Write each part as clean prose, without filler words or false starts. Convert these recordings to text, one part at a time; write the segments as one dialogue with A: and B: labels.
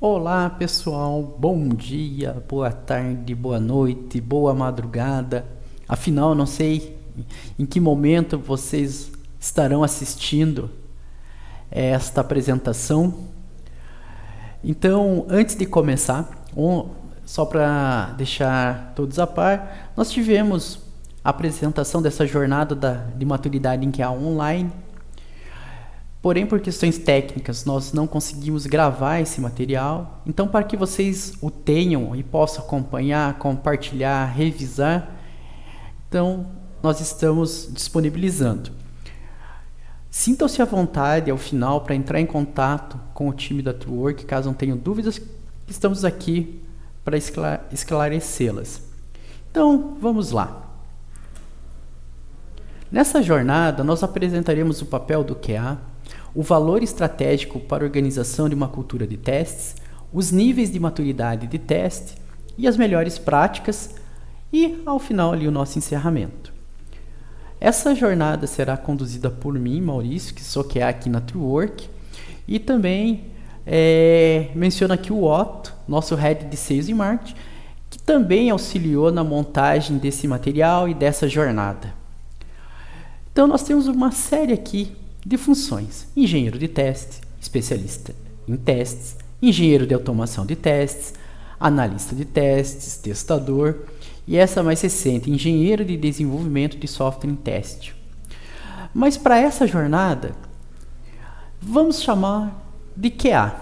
A: Olá pessoal, bom dia, boa tarde, boa noite, boa madrugada. Afinal, não sei em que momento vocês estarão assistindo esta apresentação. Então, antes de começar, só para deixar todos a par, nós tivemos a apresentação dessa jornada de maturidade em QA online. Porém, por questões técnicas, nós não conseguimos gravar esse material. Então, para que vocês o tenham e possam acompanhar, compartilhar, revisar, então nós estamos disponibilizando. Sintam-se à vontade ao final para entrar em contato com o time da Truework, caso não tenham dúvidas, estamos aqui para esclarecê-las. Então, vamos lá. Nessa jornada, nós apresentaremos o papel do QA, o valor estratégico para a organização de uma cultura de testes, os níveis de maturidade de teste e as melhores práticas e, ao final, ali, o nosso encerramento. Essa jornada será conduzida por mim, Maurício, que sou QA aqui na Truework, e também menciono aqui o Otto, nosso Head de Sales e Marketing, que também auxiliou na montagem desse material e dessa jornada. Então, nós temos uma série aqui de funções: engenheiro de teste, especialista em testes, engenheiro de automação de testes, analista de testes, testador e essa mais recente, engenheiro de desenvolvimento de software em teste. Mas para essa jornada, vamos chamar de QA.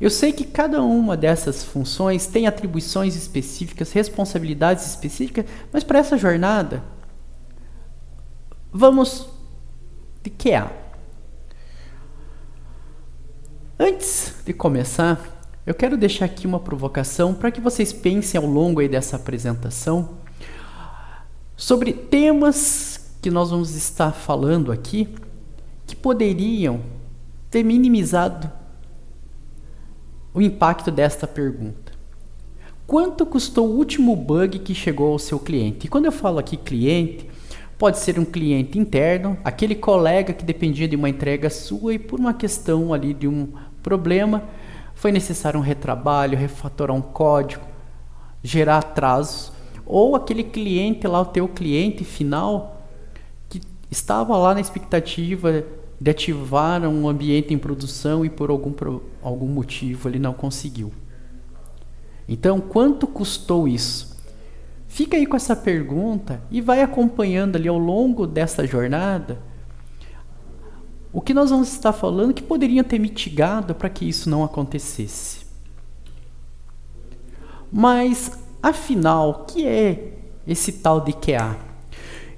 A: Eu sei que cada uma dessas funções tem atribuições específicas, responsabilidades específicas, mas para essa jornada, vamos de QA. Antes de começar, eu quero deixar aqui uma provocação para que vocês pensem ao longo aí dessa apresentação sobre temas que nós vamos estar falando aqui que poderiam ter minimizado o impacto desta pergunta. Quanto custou o último bug que chegou ao seu cliente? E quando eu falo aqui cliente, pode ser um cliente interno, aquele colega que dependia de uma entrega sua e por uma questão ali de um problema, foi necessário um retrabalho, refatorar um código, gerar atrasos. Ou aquele cliente lá, o teu cliente final, que estava lá na expectativa de ativar um ambiente em produção e por algum motivo ele não conseguiu. Então, quanto custou isso? Fica aí com essa pergunta e vai acompanhando ali ao longo dessa jornada o que nós vamos estar falando que poderia ter mitigado para que isso não acontecesse. Mas, afinal, o que é esse tal de QA?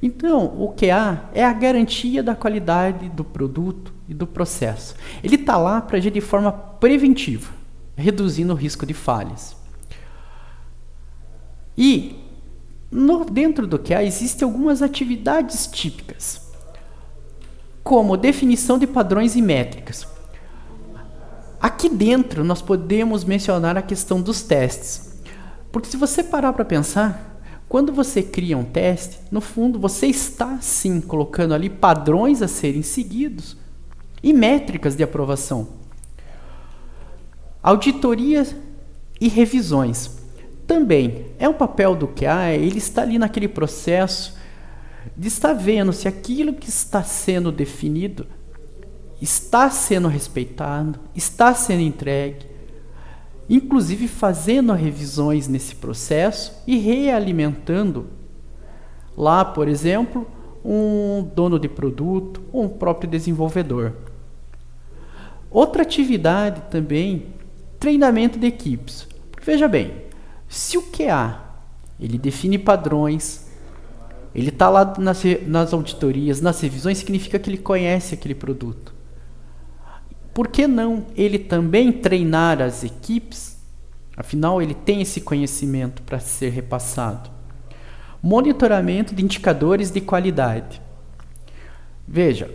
A: Então, o QA é a garantia da qualidade do produto e do processo. Ele está lá para agir de forma preventiva, reduzindo o risco de falhas. E dentro do QA existem algumas atividades típicas, como definição de padrões e métricas. Aqui dentro nós podemos mencionar a questão dos testes, porque se você parar para pensar, quando você cria um teste, no fundo você está sim colocando ali padrões a serem seguidos e métricas de aprovação. Auditorias e revisões. Também é um papel do QA, ele está ali naquele processo de estar vendo se aquilo que está sendo definido está sendo respeitado, está sendo entregue, inclusive fazendo revisões nesse processo e realimentando lá, por exemplo, um dono de produto ou um próprio desenvolvedor. Outra atividade também, treinamento de equipes. Veja bem, se o QA ele define padrões, ele está lá nas auditorias, nas revisões, significa que ele conhece aquele produto. Por que não ele também treinar as equipes? Afinal, ele tem esse conhecimento para ser repassado. Monitoramento de indicadores de qualidade. Veja,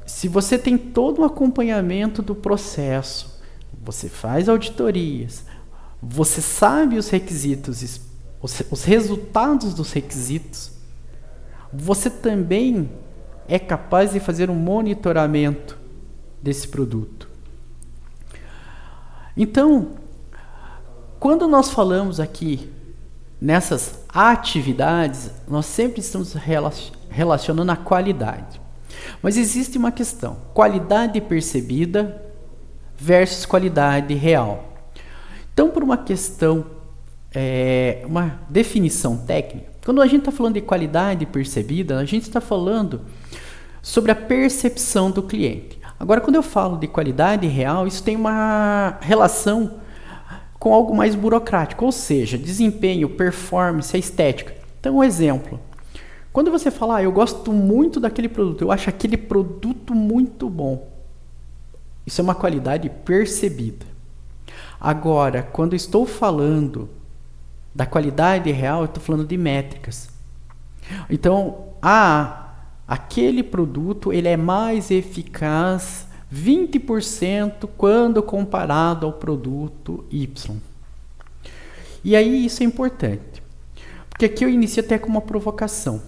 A: se você tem todo o acompanhamento do processo, você faz auditorias, você sabe os requisitos, os resultados dos requisitos, você também é capaz de fazer um monitoramento desse produto. Então, Quando nós falamos aqui nessas atividades, nós sempre estamos relacionando a qualidade. Mas existe uma questão: qualidade percebida versus qualidade real. Então, por uma questão, uma definição técnica, quando a gente está falando de qualidade percebida, a gente está falando sobre a percepção do cliente. Agora, quando eu falo de qualidade real, isso tem uma relação com algo mais burocrático, ou seja, desempenho, performance, estética. Então, um exemplo. Quando você fala, eu gosto muito daquele produto, eu acho aquele produto muito bom. Isso é uma qualidade percebida. Agora, quando estou falando da qualidade real, eu estou falando de métricas. Então, aquele produto ele é mais eficaz 20% quando comparado ao produto Y. E aí isso é importante, porque aqui eu inicio até com uma provocação.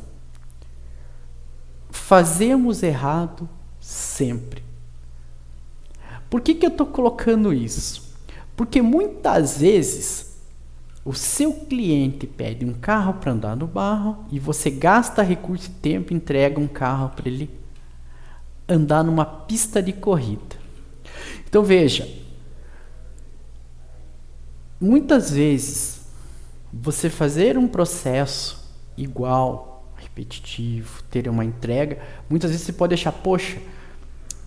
A: Fazemos errado sempre. Por que eu estou colocando isso? Porque muitas vezes o seu cliente pede um carro para andar no barro e você gasta recurso e tempo e entrega um carro para ele andar numa pista de corrida. Então veja, muitas vezes você fazer um processo igual, repetitivo, ter uma entrega, muitas vezes você pode achar, poxa,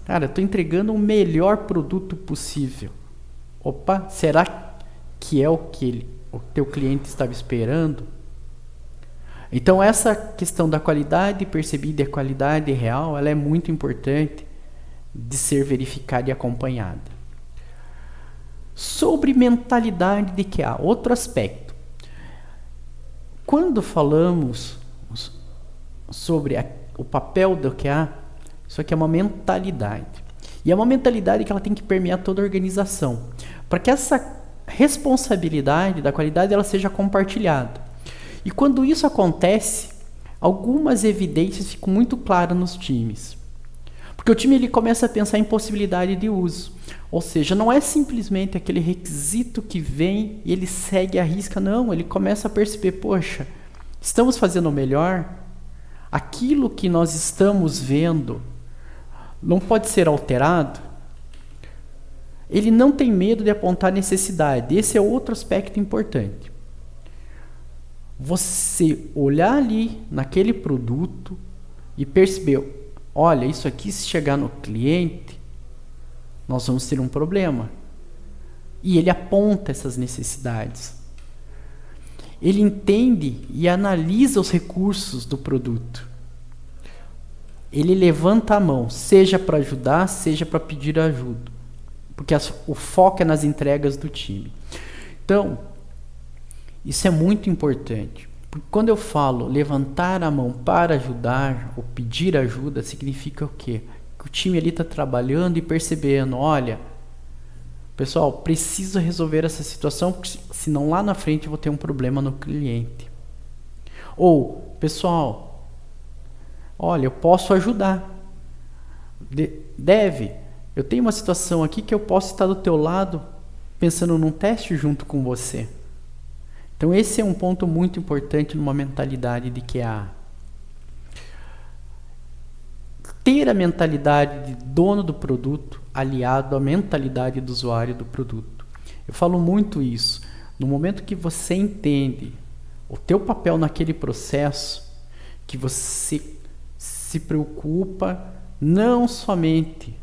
A: cara, eu estou entregando o melhor produto possível. Opa, será que é o que o teu cliente estava esperando? Então essa questão da qualidade percebida e a qualidade real, ela é muito importante de ser verificada e acompanhada. Sobre mentalidade de QA, outro aspecto. Quando falamos sobre o papel do QA, isso aqui é uma mentalidade. E é uma mentalidade que ela tem que permear toda a organização, para que essa responsabilidade da qualidade ela seja compartilhada. E quando isso acontece, algumas evidências ficam muito claras nos times. Porque o time ele começa a pensar em possibilidade de uso. Ou seja, não é simplesmente aquele requisito que vem e ele segue à risca. Não, ele começa a perceber, poxa, estamos fazendo o melhor. Aquilo que nós estamos vendo não pode ser alterado. Ele não tem medo de apontar necessidade. Esse é outro aspecto importante. Você olhar ali naquele produto e perceber, olha, isso aqui se chegar no cliente, nós vamos ter um problema. E ele aponta essas necessidades. Ele entende e analisa os recursos do produto. Ele levanta a mão, seja para ajudar, seja para pedir ajuda. Porque o foco é nas entregas do time. Então, isso é muito importante. Porque quando eu falo levantar a mão para ajudar ou pedir ajuda, significa o quê? Que o time ali está trabalhando e percebendo, olha, pessoal, preciso resolver essa situação, porque senão lá na frente eu vou ter um problema no cliente. Ou, pessoal, olha, eu posso ajudar. Eu tenho uma situação aqui que eu posso estar do teu lado pensando num teste junto com você. Então esse é um ponto muito importante numa mentalidade de QA. Ter a mentalidade de dono do produto aliado à mentalidade do usuário do produto. Eu falo muito isso. No momento que você entende o teu papel naquele processo, que você se preocupa não somente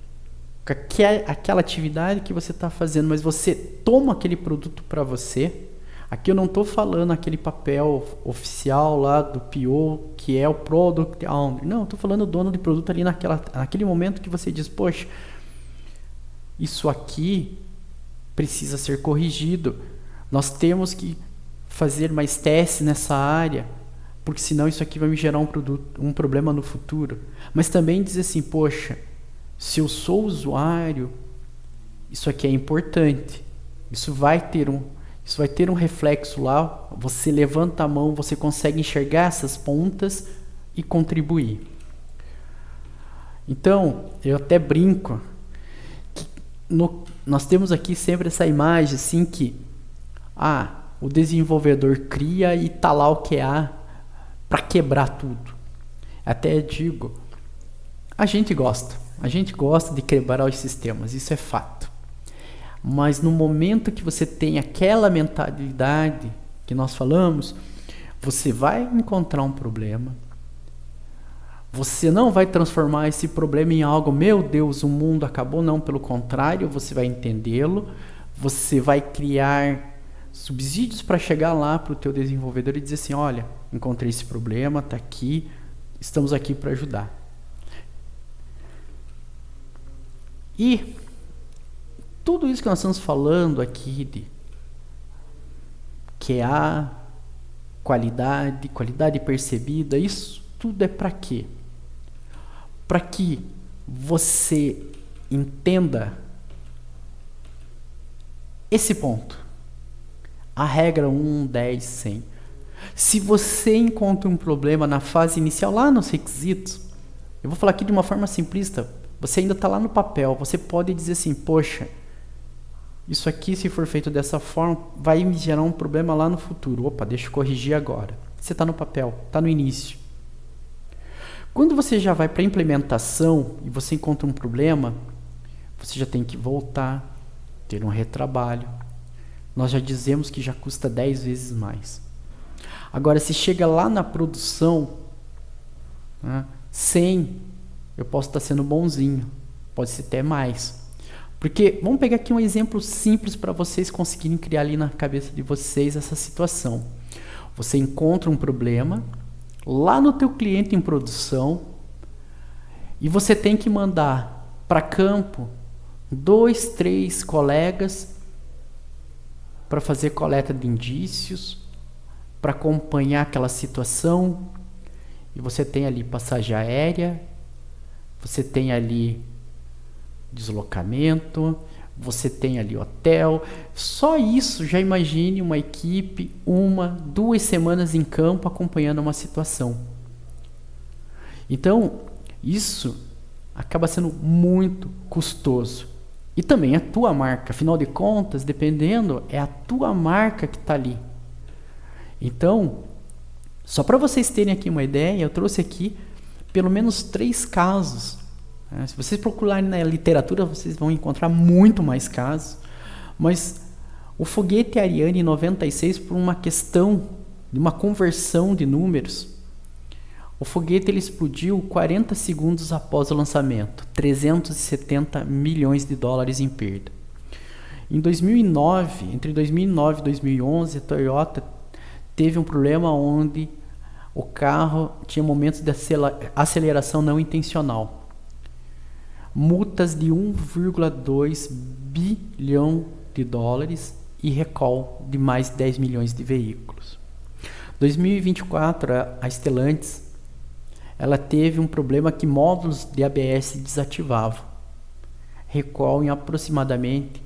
A: com aquela atividade que você está fazendo, mas você toma aquele produto para você. Aqui eu não estou falando aquele papel oficial lá do PO, que é o Product Owner. Não, estou falando do dono de produto ali naquele momento que você diz, poxa, isso aqui precisa ser corrigido. Nós temos que fazer mais testes nessa área, porque senão isso aqui vai me gerar um problema no futuro. Mas também dizer assim, poxa, se eu sou usuário, isso aqui é importante. Isso vai ter um reflexo lá, você levanta a mão, você consegue enxergar essas pontas e contribuir. Então, eu até brinco que nós temos aqui sempre essa imagem assim que O desenvolvedor cria e tá lá o QA para quebrar tudo. Até digo, a gente gosta de quebrar os sistemas, isso é fato. Mas no momento que você tem aquela mentalidade que nós falamos, você vai encontrar um problema. Você não vai transformar esse problema em algo, meu Deus, o mundo acabou. Não, pelo contrário, você vai entendê-lo. Você vai criar subsídios para chegar lá para o teu desenvolvedor e dizer assim, olha, encontrei esse problema, está aqui, estamos aqui para ajudar. E tudo isso que nós estamos falando aqui de QA, qualidade percebida, isso tudo é para quê? Para que você entenda esse ponto. A regra 1, 10, 100. Se você encontra um problema na fase inicial, lá nos requisitos, eu vou falar aqui de uma forma simplista, você ainda está lá no papel, você pode dizer assim, poxa, isso aqui, se for feito dessa forma, vai me gerar um problema lá no futuro. Opa, deixa eu corrigir agora. Você está no papel, está no início. Quando você já vai para a implementação e você encontra um problema, você já tem que voltar, ter um retrabalho. Nós já dizemos que já custa 10 vezes mais. Agora, se chega lá na produção, 100, eu posso estar sendo bonzinho, pode ser até mais. Porque, vamos pegar aqui um exemplo simples para vocês conseguirem criar ali na cabeça de vocês essa situação. Você encontra um problema lá no teu cliente em produção e você tem que mandar para campo 2, 3 colegas para fazer coleta de indícios, para acompanhar aquela situação. E você tem ali passagem aérea, você tem ali deslocamento, você tem ali hotel. Só isso, já imagine uma equipe, 1, 2 semanas em campo acompanhando uma situação. Então, isso acaba sendo muito custoso. E também a tua marca, afinal de contas, dependendo, é a tua marca que está ali. Então, só para vocês terem aqui uma ideia, eu trouxe aqui pelo menos 3 casos. Se vocês procurarem na literatura, vocês vão encontrar muito mais casos. Mas o foguete Ariane 96, por uma questão de uma conversão de números, o foguete ele explodiu 40 segundos após o lançamento, 370 milhões de dólares em perda. Em 2009, entre 2009 e 2011, a Toyota teve um problema onde o carro tinha momentos de aceleração não intencional. Multas de 1,2 bilhão de dólares e recall de mais de 10 milhões de veículos. 2024, a Stellantis, ela teve um problema que módulos de ABS desativavam. Recall em aproximadamente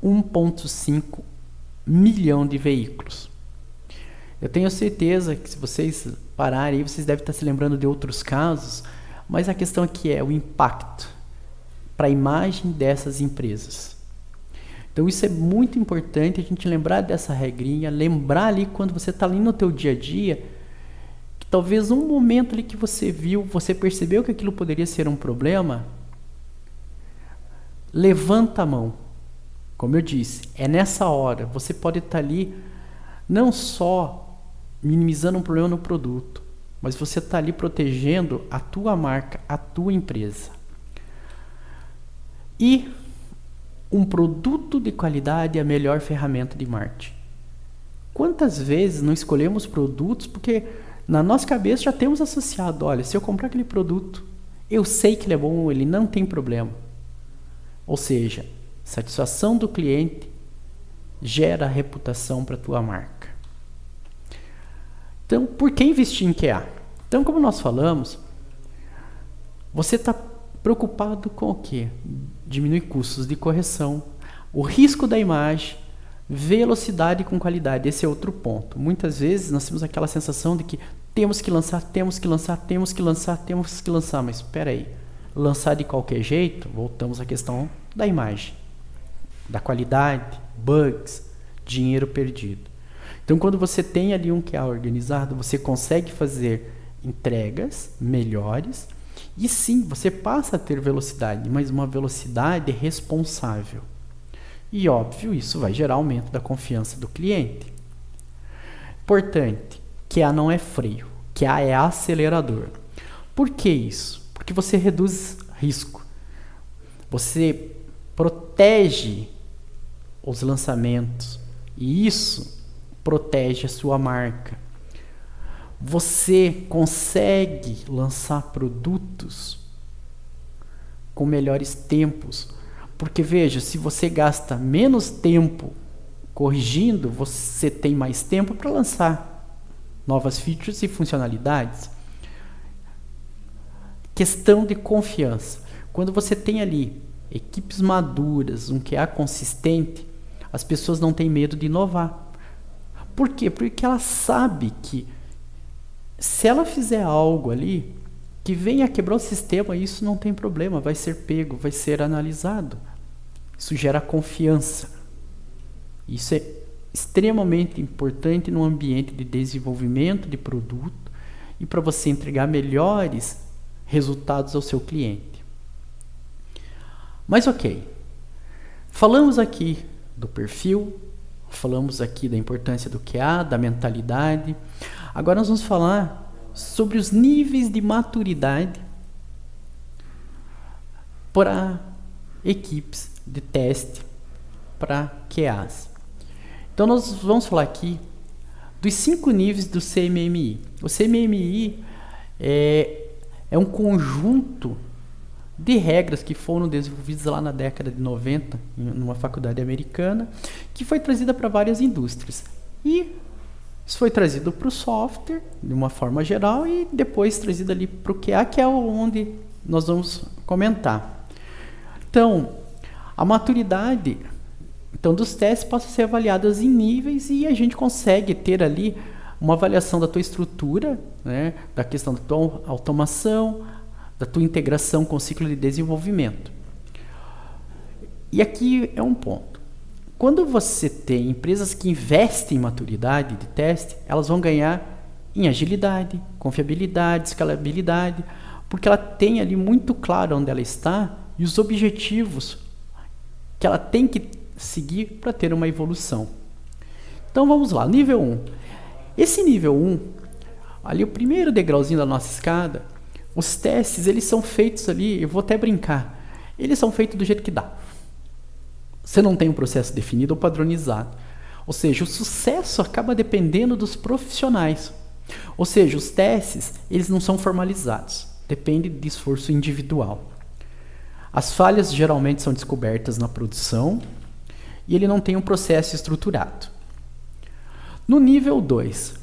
A: 1,5 milhão de veículos. Eu tenho certeza que se vocês pararem aí, vocês devem estar se lembrando de outros casos, mas a questão aqui é o impacto para a imagem dessas empresas. Então isso é muito importante a gente lembrar dessa regrinha, lembrar ali quando você está ali no teu dia a dia, que talvez um momento ali que você viu, você percebeu que aquilo poderia ser um problema, levanta a mão. Como eu disse, é nessa hora, você pode estar ali não só minimizando um problema no produto, mas você está ali protegendo a tua marca, a tua empresa. E um produto de qualidade é a melhor ferramenta de marketing. Quantas vezes não escolhemos produtos porque na nossa cabeça já temos associado, olha, se eu comprar aquele produto, eu sei que ele é bom, ele não tem problema. Ou seja, satisfação do cliente gera reputação para a tua marca. Então, por que investir em QA? Então, como nós falamos, você está preocupado com o quê? Diminuir custos de correção, o risco da imagem, velocidade com qualidade. Esse é outro ponto. Muitas vezes nós temos aquela sensação de que temos que lançar, mas espera aí, lançar de qualquer jeito, voltamos à questão da imagem, da qualidade, bugs, dinheiro perdido. Então, quando você tem ali um QA organizado, você consegue fazer entregas melhores e sim, você passa a ter velocidade, mas uma velocidade responsável. E óbvio, isso vai gerar aumento da confiança do cliente. Importante, QA não é freio, QA é acelerador. Por que isso? Porque você reduz risco. Você protege os lançamentos e isso protege a sua marca. Você consegue lançar produtos com melhores tempos. Porque veja, se você gasta menos tempo corrigindo, você tem mais tempo para lançar novas features e funcionalidades. Questão de confiança. Quando você tem ali equipes maduras, um QA consistente, as pessoas não têm medo de inovar. Por quê? Porque ela sabe que se ela fizer algo ali que venha quebrar o sistema, isso não tem problema, vai ser pego, vai ser analisado. Isso gera confiança. Isso é extremamente importante no ambiente de desenvolvimento de produto e para você entregar melhores resultados ao seu cliente. Mas ok, falamos aqui do perfil, falamos aqui da importância do QA, da mentalidade. Agora nós vamos falar sobre os níveis de maturidade para equipes de teste para QAs. Então nós vamos falar aqui dos 5 níveis do CMMI. O CMMI é um conjunto de regras que foram desenvolvidas lá na década de 90 numa faculdade americana, que foi trazida para várias indústrias. E isso foi trazido para o software de uma forma geral e depois trazido ali para o QA, que é onde nós vamos comentar. Então, a maturidade dos testes passa a ser avaliada em níveis e a gente consegue ter ali uma avaliação da tua estrutura, né, da questão da tua automação, da tua integração com o ciclo de desenvolvimento. E aqui é um ponto. Quando você tem empresas que investem em maturidade de teste, elas vão ganhar em agilidade, confiabilidade, escalabilidade, porque ela tem ali muito claro onde ela está e os objetivos que ela tem que seguir para ter uma evolução. Então vamos lá, nível 1. Esse nível 1, ali o primeiro degrauzinho da nossa escada, os testes, eles são feitos ali, eu vou até brincar, eles são feitos do jeito que dá. Você não tem um processo definido ou padronizado. Ou seja, o sucesso acaba dependendo dos profissionais. Ou seja, os testes, eles não são formalizados. Depende de esforço individual. As falhas geralmente são descobertas na produção e ele não tem um processo estruturado. No nível 2.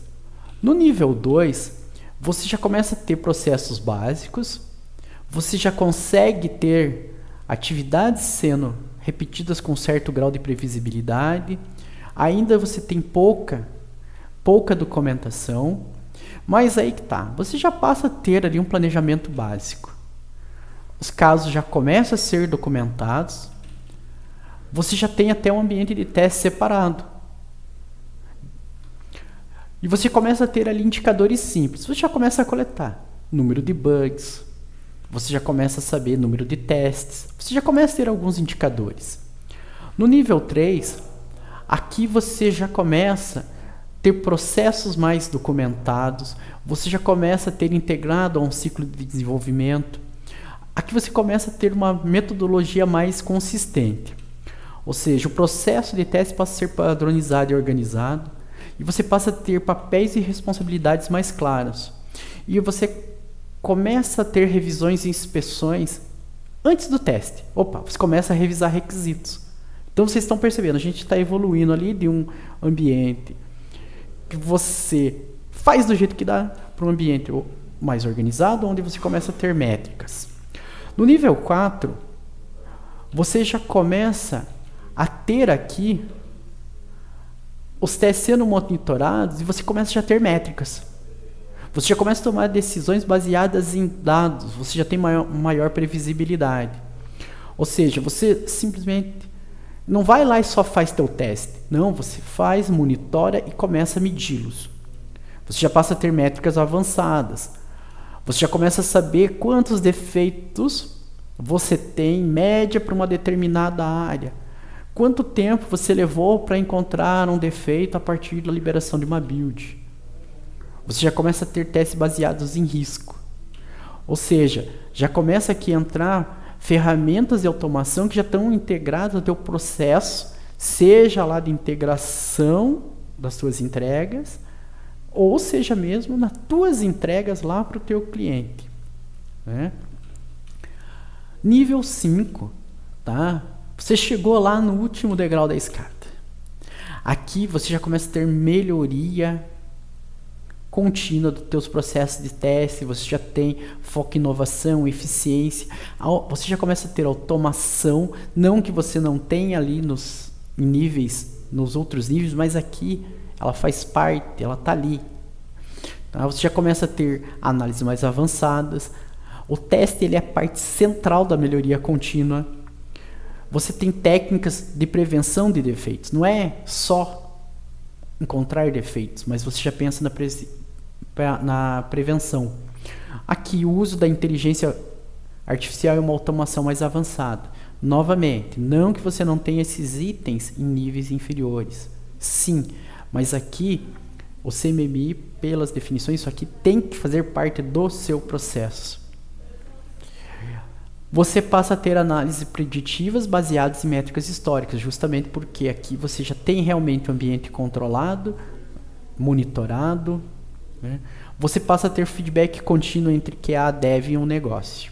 A: No nível 2, você já começa a ter processos básicos, você já consegue ter atividades sendo repetidas com certo grau de previsibilidade, ainda você tem pouca documentação, mas aí que tá, você já passa a ter ali um planejamento básico. Os casos já começam a ser documentados, você já tem até um ambiente de teste separado. E você começa a ter ali indicadores simples. Você já começa a coletar número de bugs, você já começa a saber número de testes, você já começa a ter alguns indicadores. No nível 3, aqui você já começa a ter processos mais documentados, você já começa a ter integrado a um ciclo de desenvolvimento. Aqui você começa a ter uma metodologia mais consistente. Ou seja, o processo de teste passa a ser padronizado e organizado, e você passa a ter papéis e responsabilidades mais claros. E você começa a ter revisões e inspeções antes do teste. Você começa a revisar requisitos. Então vocês estão percebendo, a gente está evoluindo ali de um ambiente que você faz do jeito que dá para um ambiente mais organizado, onde você começa a ter métricas. No nível 4, você já começa a ter aqui os testes sendo monitorados e você começa já a ter métricas. Você já começa a tomar decisões baseadas em dados, você já tem maior previsibilidade. Ou seja, você simplesmente Não vai lá e só faz teu teste. Não, você faz, monitora e começa a medi-los. Você já passa a ter métricas avançadas. Você já começa a saber quantos defeitos você tem em média para uma determinada área. Quanto tempo você levou para encontrar um defeito a partir da liberação de uma build. Você já começa a ter testes baseados em risco. Ou seja, já começa aqui a entrar ferramentas de automação que já estão integradas ao teu processo, seja lá de integração das tuas entregas, ou seja mesmo nas tuas entregas lá para o teu cliente. Né? Nível 5, tá? Você chegou lá no último degrau da escada. Aqui você já começa a ter melhoria contínua dos teus processos de teste, você já tem foco em inovação, eficiência, você já começa a ter automação, não que você não tenha ali nos outros níveis, mas aqui ela faz parte, ela está ali. Tá? Você já começa a ter análises mais avançadas, o teste ele é a parte central da melhoria contínua. Você tem técnicas de prevenção de defeitos, não é só encontrar defeitos, mas você já pensa na prevenção. Aqui o uso da inteligência artificial é uma automação mais avançada. Novamente, não que você não tenha esses itens em níveis inferiores. Sim, mas aqui o CMMI, pelas definições, isso aqui tem que fazer parte do seu processo. Você passa a ter análises preditivas baseadas em métricas históricas, justamente porque aqui você já tem realmente o ambiente controlado, monitorado. Né? Você passa a ter feedback contínuo entre QA, Dev e um negócio.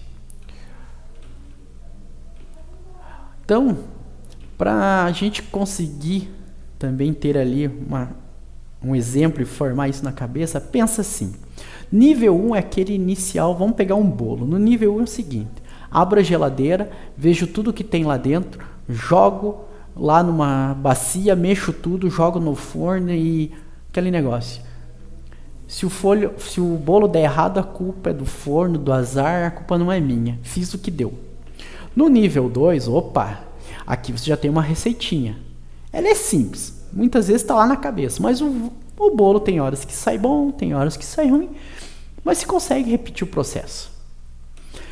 A: Então, para a gente conseguir também ter ali um exemplo e formar isso na cabeça, pensa assim. Nível 1 é aquele inicial, vamos pegar um bolo. No nível 1 é o seguinte: abro a geladeira, vejo tudo que tem lá dentro, jogo lá numa bacia, mexo tudo, jogo no forno e aquele negócio. Se o bolo der errado, a culpa é do forno, do azar, a culpa não é minha. Fiz o que deu. No nível 2, opa, aqui você já tem uma receitinha. Ela é simples, muitas vezes está lá na cabeça, mas o bolo tem horas que sai bom, tem horas que sai ruim, mas você consegue repetir o processo.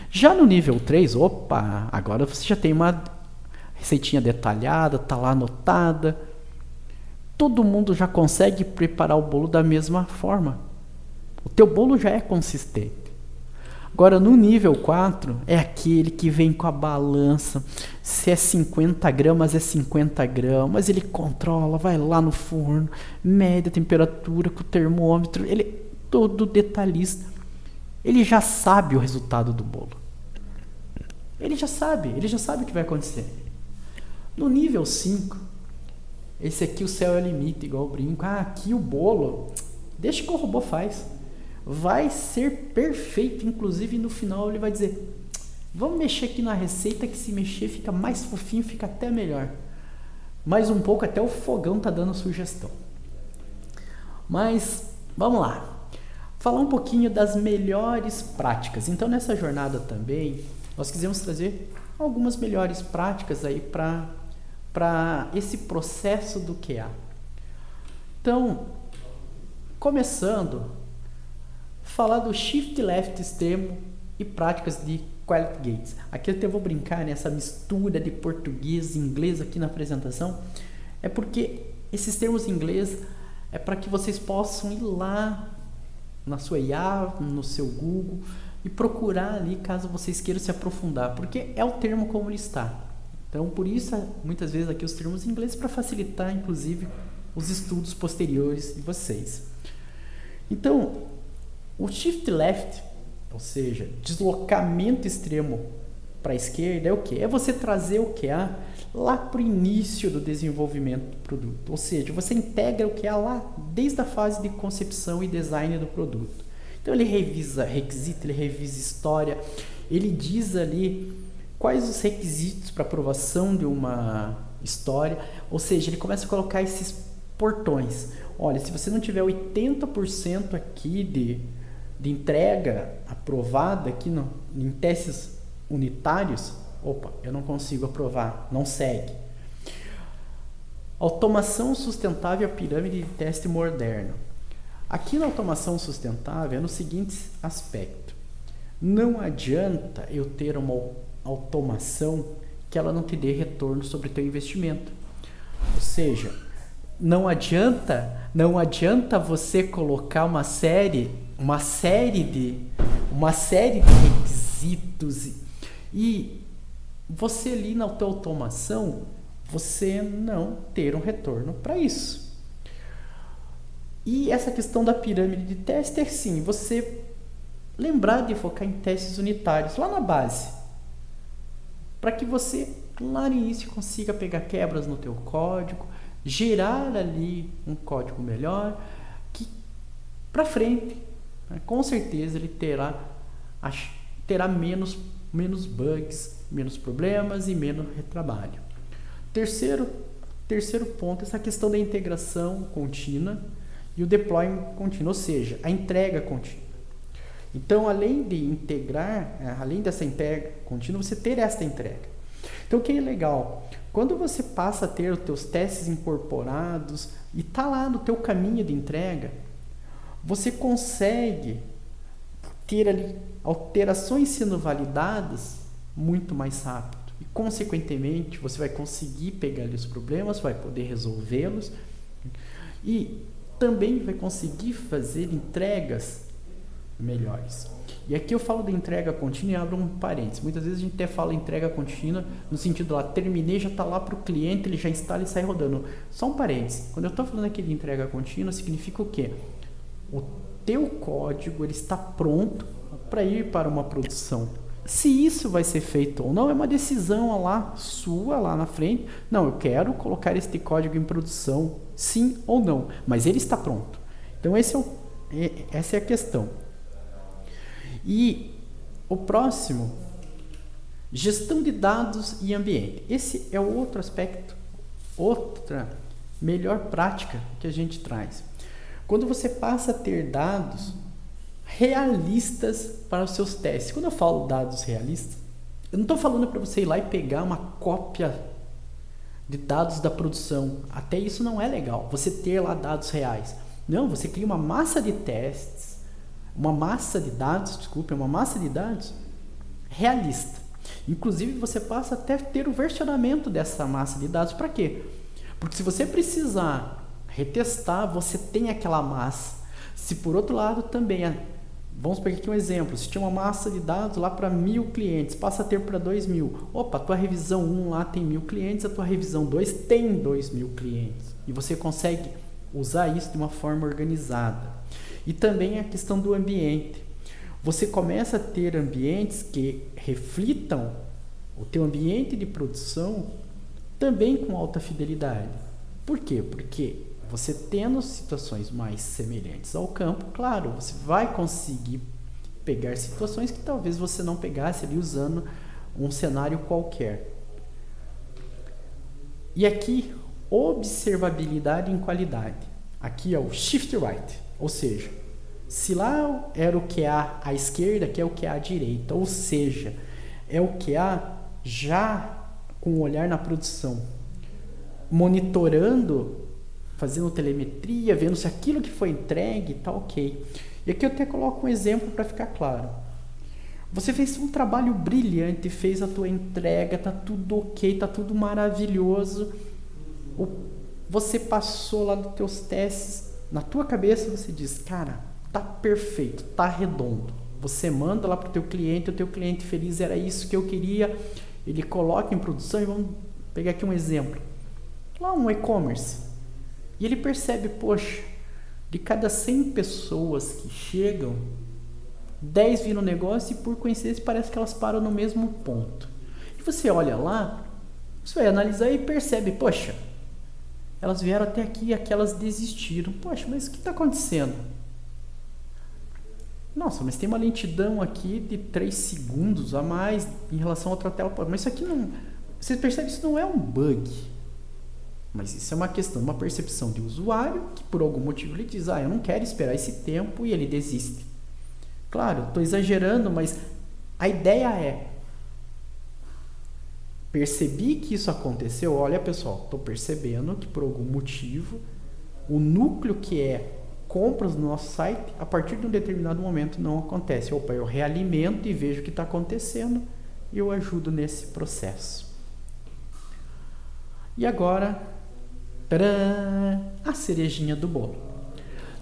A: Já no nível 3, opa, agora você já tem uma receitinha detalhada, está lá anotada. Todo mundo já consegue preparar o bolo da mesma forma. O teu bolo já é consistente. Agora no nível 4, é aquele que vem com a balança. Se é 50 gramas, é 50 gramas. Ele controla, vai lá no forno, mede a temperatura com o termômetro. Ele é todo detalhista. Ele já sabe o resultado do bolo. Ele já sabe o que vai acontecer. No nível 5, esse aqui o céu é o limite, igual eu brinco. Aqui o bolo, deixa que o robô faz. Vai ser perfeito, inclusive no final ele vai dizer: vamos mexer aqui na receita, que se mexer fica mais fofinho, fica até melhor. Mais um pouco, até o fogão tá dando sugestão. Mas, vamos lá. Falar um pouquinho das melhores práticas. Então nessa jornada também, nós quisemos trazer algumas melhores práticas aí para esse processo do QA. Então, começando, falar do Shift Left extremo e práticas de Quality Gates. Aqui eu até vou brincar nessa mistura de português e inglês aqui na apresentação, é porque esses termos em inglês é para que vocês possam ir lá na sua IA, no seu Google e procurar ali caso vocês queiram se aprofundar, porque é o termo como ele está. Então, por isso, muitas vezes aqui os termos em inglês para facilitar, inclusive, os estudos posteriores de vocês. Então, o Shift Left, ou seja, deslocamento extremo para a esquerda, é o que? É você trazer o QA lá para o início do desenvolvimento do produto. Ou seja, você integra o QA lá desde a fase de concepção e design do produto. Então ele revisa requisito, ele revisa história, ele diz ali quais os requisitos para aprovação de uma história, ou seja, ele começa a colocar esses portões. Olha, se você não tiver 80% aqui de entrega aprovada aqui em testes unitários, opa, eu não consigo aprovar, não segue. Automação sustentável e a pirâmide de teste moderno. Aqui na automação sustentável é no seguinte aspecto. Não adianta eu ter uma automação que ela não te dê retorno sobre o teu investimento. Ou seja, não adianta você colocar uma série de requisitos e você ali na tua automação você não ter um retorno para isso. E essa questão da pirâmide de teste é sim, você lembrar de focar em testes unitários lá na base, para que você lá no início consiga pegar quebras no teu código, gerar ali um código melhor, que para frente, né, com certeza ele terá menos bugs, menos problemas e menos retrabalho. Terceiro ponto, essa questão da integração contínua e o deployment contínuo, ou seja, a entrega contínua. Então, além dessa entrega contínua, você ter esta entrega. Então, o que é legal? Quando você passa a ter os teus testes incorporados e está lá no teu caminho de entrega, você consegue ter ali alterações sendo validadas muito mais rápido. E, consequentemente, você vai conseguir pegar ali os problemas, vai poder resolvê-los e também vai conseguir fazer entregas melhores. E aqui eu falo da entrega contínua e abro um parênteses. Muitas vezes a gente até fala entrega contínua no sentido lá, terminei, já está lá para o cliente, ele já instala e sai rodando. Só um parênteses. Quando eu estou falando aqui de entrega contínua, significa o quê? O teu código ele está pronto para ir para uma produção. Se isso vai ser feito ou não, é uma decisão sua lá na frente. Não, eu quero colocar este código em produção, sim ou não, mas ele está pronto. Então essa é a questão. E o próximo, gestão de dados e ambiente. Esse é o outro aspecto, outra melhor prática que a gente traz. Quando você passa a ter dados realistas para os seus testes. Quando eu falo dados realistas, eu não estou falando para você ir lá e pegar uma cópia de dados da produção. Até isso não é legal, você ter lá dados reais. Não, você cria uma massa de testes, uma massa de dados realista. Inclusive, você passa até a ter o versionamento dessa massa de dados. Para quê? Porque se você precisar retestar, você tem aquela massa. Se por outro lado também, vamos pegar aqui um exemplo, se tinha uma massa de dados lá para 1.000 clientes, passa a ter para 2.000. Opa, a tua revisão 1 lá tem 1.000 clientes, a tua revisão 2 tem 2.000 clientes. E você consegue usar isso de uma forma organizada. E também a questão do ambiente. Você começa a ter ambientes que reflitam o teu ambiente de produção também com alta fidelidade. Por quê? Porque você tendo situações mais semelhantes ao campo, claro, você vai conseguir pegar situações que talvez você não pegasse ali usando um cenário qualquer. E aqui, observabilidade em qualidade. Aqui é o shift right, ou seja, se lá era o QA à esquerda, aqui é o QA à direita, ou seja, é o QA já com o olhar na produção, monitorando, fazendo telemetria, vendo se aquilo que foi entregue está ok. E aqui eu até coloco um exemplo para ficar claro. Você fez um trabalho brilhante, fez a tua entrega, está tudo ok, está tudo maravilhoso. Você passou lá dos teus testes, na tua cabeça você diz, cara, tá perfeito, tá redondo. Você manda lá para o teu cliente feliz, era isso que eu queria. Ele coloca em produção e vamos pegar aqui um exemplo. Lá um e-commerce. E ele percebe, poxa, de cada 100 pessoas que chegam, 10 viram o negócio e por coincidência parece que elas param no mesmo ponto. E você olha lá, você vai analisar e percebe, poxa, elas vieram até aqui e aquelas desistiram. Poxa, mas o que está acontecendo? Nossa, mas tem uma lentidão aqui de 3 segundos a mais em relação a outra tela. Mas isso aqui não... Você percebe que isso não é um bug. Mas isso é uma questão, uma percepção de usuário que por algum motivo ele diz, eu não quero esperar esse tempo e ele desiste. Claro, estou exagerando, mas a ideia é Percebi que isso aconteceu. Olha, pessoal, estou percebendo que por algum motivo o núcleo que é compras no nosso site, a partir de um determinado momento não acontece. Opa, eu realimento e vejo o que está acontecendo e eu ajudo nesse processo. E agora, tcharam, a cerejinha do bolo.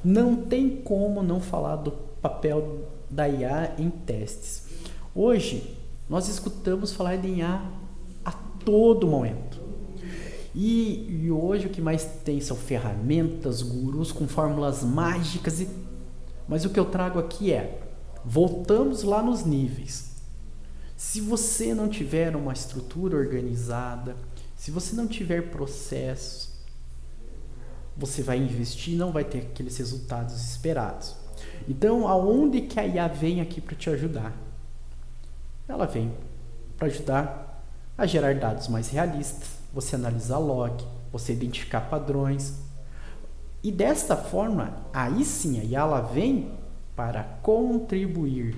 A: Não tem como não falar do papel da IA em testes. Hoje, nós escutamos falar de IA a todo momento. E hoje o que mais tem são ferramentas, gurus com fórmulas mágicas. Mas o que eu trago aqui é, voltamos lá nos níveis. Se você não tiver uma estrutura organizada, se você não tiver processos, você vai investir e não vai ter aqueles resultados esperados. Então, aonde que a IA vem aqui para te ajudar? Ela vem para ajudar a gerar dados mais realistas, você analisar log, você identificar padrões. E desta forma, aí sim, a IA ela vem para contribuir.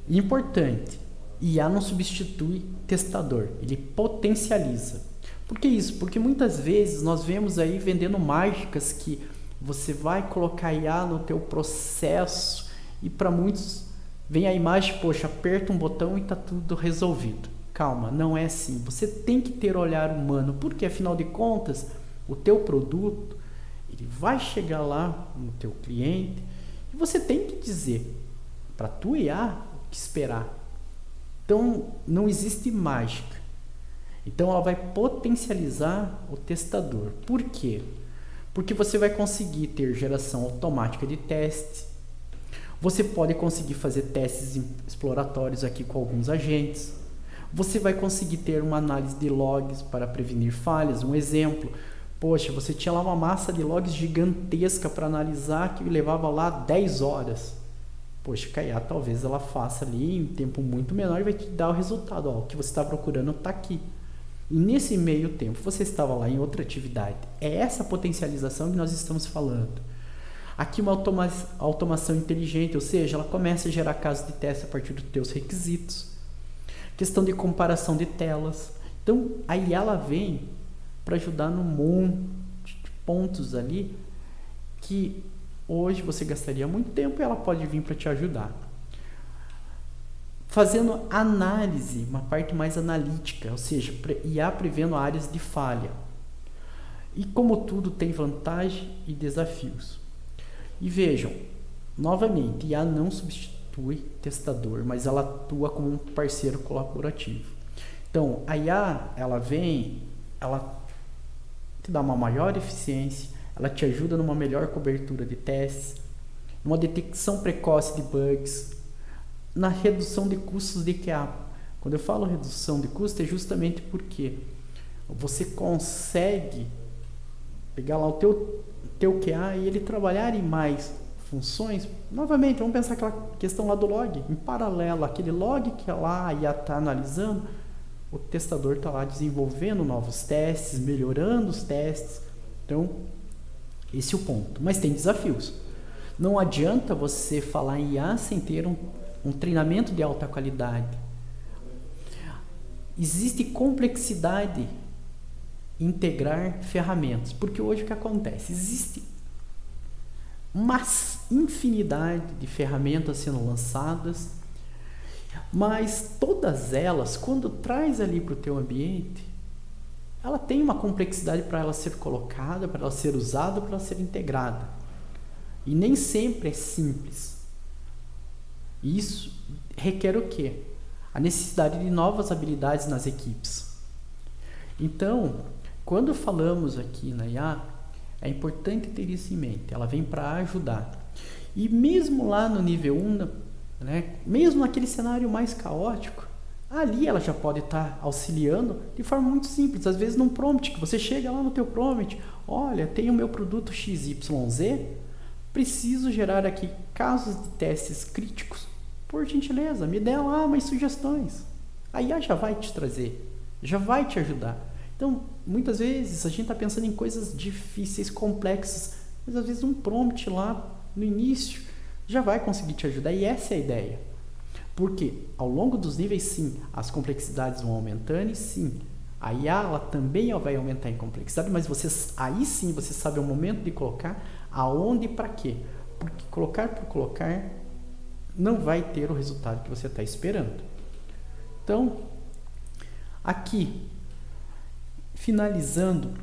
A: Importante, IA não substitui testador, ele potencializa. Por que isso? Porque muitas vezes nós vemos aí vendendo mágicas que você vai colocar IA no teu processo e para muitos vem a imagem, poxa, aperta um botão e está tudo resolvido. Calma, não é assim. Você tem que ter olhar humano, porque afinal de contas, o teu produto, ele vai chegar lá no teu cliente e você tem que dizer para tu IA o que esperar. Então, não existe mágica. Então, ela vai potencializar o testador. Por quê? Porque você vai conseguir ter geração automática de testes. Você pode conseguir fazer testes exploratórios aqui com alguns agentes. Você vai conseguir ter uma análise de logs para prevenir falhas. Um exemplo, poxa, você tinha lá uma massa de logs gigantesca para analisar que levava lá 10 horas. Poxa, a IA talvez ela faça ali em tempo muito menor e vai te dar o resultado. Ó, o que você está procurando está aqui. E nesse meio tempo, você estava lá em outra atividade. É essa potencialização que nós estamos falando. Aqui uma automação inteligente, ou seja, ela começa a gerar casos de teste a partir dos teus requisitos. Questão de comparação de telas. Então, a IA ela vem para ajudar num monte de pontos ali que hoje você gastaria muito tempo e ela pode vir para te ajudar. Fazendo análise, uma parte mais analítica, ou seja, IA prevendo áreas de falha. E como tudo tem vantagem e desafios. E vejam, novamente, IA não substitui testador, mas ela atua como um parceiro colaborativo. Então, a IA, ela vem, ela te dá uma maior eficiência, ela te ajuda numa melhor cobertura de testes, numa detecção precoce de bugs, na redução de custos de QA. Quando eu falo redução de custos, é justamente porque você consegue pegar lá o teu QA e ele trabalhar em mais funções. Novamente, vamos pensar aquela questão lá do log. Em paralelo, aquele log que lá a IA está analisando, o testador está lá desenvolvendo novos testes, melhorando os testes. Então, esse é o ponto. Mas tem desafios. Não adianta você falar em IA sem ter um treinamento de alta qualidade. Existe complexidade em integrar ferramentas, porque hoje o que acontece? Existe uma infinidade de ferramentas sendo lançadas, mas todas elas, quando traz ali para o teu ambiente, ela tem uma complexidade para ela ser colocada, para ela ser usada, para ela ser integrada. E nem sempre é simples. Isso requer o quê? A necessidade de novas habilidades nas equipes. Então, quando falamos aqui na IA, é importante ter isso em mente. Ela vem para ajudar. E mesmo lá no nível 1, né, mesmo naquele cenário mais caótico, ali ela já pode estar auxiliando de forma muito simples. Às vezes num prompt, que você chega lá no teu prompt, olha, tenho o meu produto XYZ, preciso gerar aqui casos de testes críticos. Por gentileza, me dê lá umas sugestões. A IA já vai te trazer, já vai te ajudar. Então, muitas vezes a gente está pensando em coisas difíceis, complexas, mas às vezes um prompt lá no início já vai conseguir te ajudar, e essa é a ideia. Porque ao longo dos níveis, sim, as complexidades vão aumentando e sim, a IA ela também vai aumentar em complexidade, mas aí sim você sabe o momento de colocar, aonde e para quê. Porque colocar por colocar não vai ter o resultado que você está esperando. Então, aqui, finalizando,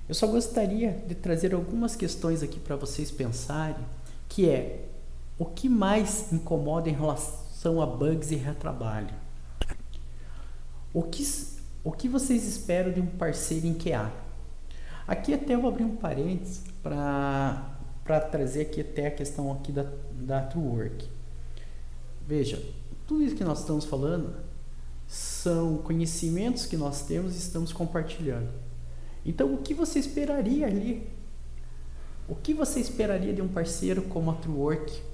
A: eu só gostaria de trazer algumas questões aqui para vocês pensarem, que é o que mais incomoda em relação a bugs e retrabalho. O que vocês esperam de um parceiro em QA? Aqui até eu vou abrir um parênteses para trazer aqui até a questão aqui da TrueWork. Veja, tudo isso que nós estamos falando são conhecimentos que nós temos e estamos compartilhando. Então, o que você esperaria ali? O que você esperaria de um parceiro como a TrueWork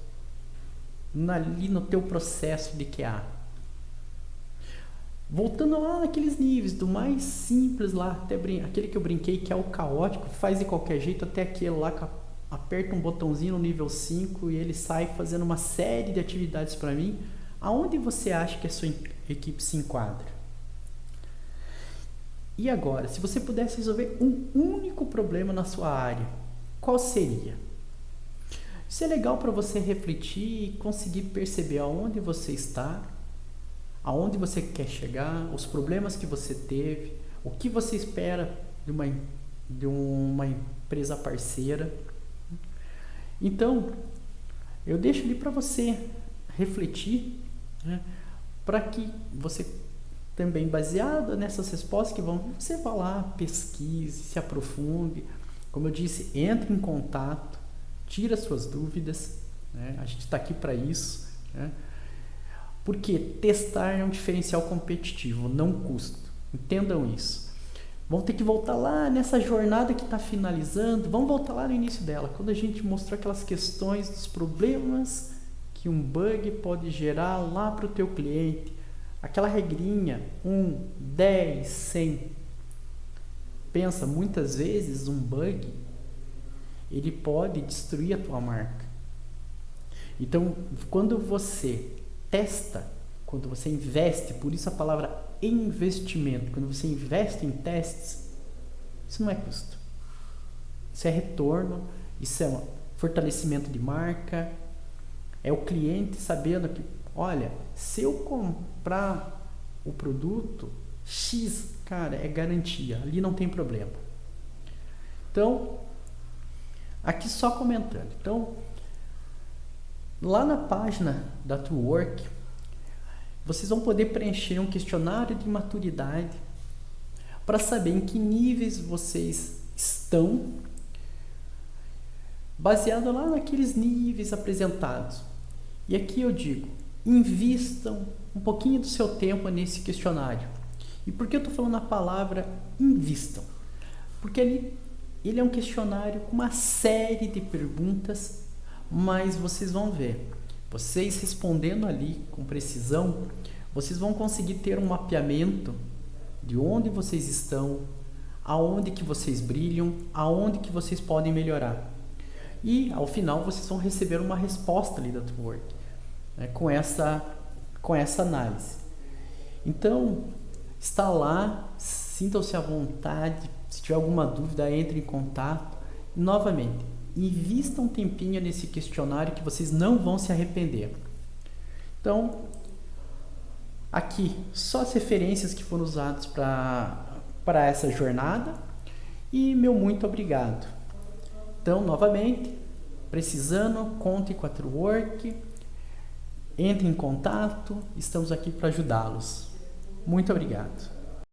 A: ali no teu processo de QA? Voltando lá naqueles níveis, do mais simples lá, até aquele que eu brinquei que é o caótico, faz de qualquer jeito, até aquele lá que aperta um botãozinho no nível 5 e ele sai fazendo uma série de atividades para mim. Aonde você acha que a sua equipe se enquadra? E agora, se você pudesse resolver um único problema na sua área, qual seria? Isso é legal para você refletir e conseguir perceber aonde você está, aonde você quer chegar, os problemas que você teve, o que você espera de uma empresa parceira. Então, eu deixo ali para você refletir, né, para que você também, baseado nessas respostas que você vá lá, pesquise, se aprofunde. Como eu disse, entre em contato, tira suas dúvidas, né? A gente está aqui para isso, né? Porque testar é um diferencial competitivo, não custo. Entendam isso. Vamos ter que voltar lá nessa jornada que está finalizando, vamos voltar lá no início dela, quando a gente mostrou aquelas questões dos problemas que um bug pode gerar lá para o teu cliente. Aquela regrinha, 1, 10, 100. Pensa, muitas vezes um bug, ele pode destruir a tua marca. Então, quando você testa, quando você investe, por isso a palavra investimento, quando você investe em testes, isso não é custo. Isso é retorno, isso é um fortalecimento de marca, é o cliente sabendo que, olha, se eu comprar o produto X, cara, é garantia, ali não tem problema. Então, aqui só comentando. Então, lá na página da TrueWork, vocês vão poder preencher um questionário de maturidade para saber em que níveis vocês estão, baseado lá naqueles níveis apresentados. E aqui eu digo, invistam um pouquinho do seu tempo nesse questionário. E por que eu estou falando a palavra invistam? Porque ele é um questionário com uma série de perguntas, mas vocês vão ver, vocês respondendo ali com precisão, vocês vão conseguir ter um mapeamento de onde vocês estão, aonde que vocês brilham, aonde que vocês podem melhorar. E ao final vocês vão receber uma resposta ali da TrueWork, né, com essa análise. Então, está lá, sintam-se à vontade, se tiver alguma dúvida, entre em contato. E, novamente, invista um tempinho nesse questionário que vocês não vão se arrepender. Então, aqui, só as referências que foram usadas para essa jornada e meu muito obrigado. Então, novamente, precisando, conte com a TrueWork, entre em contato, estamos aqui para ajudá-los. Muito obrigado.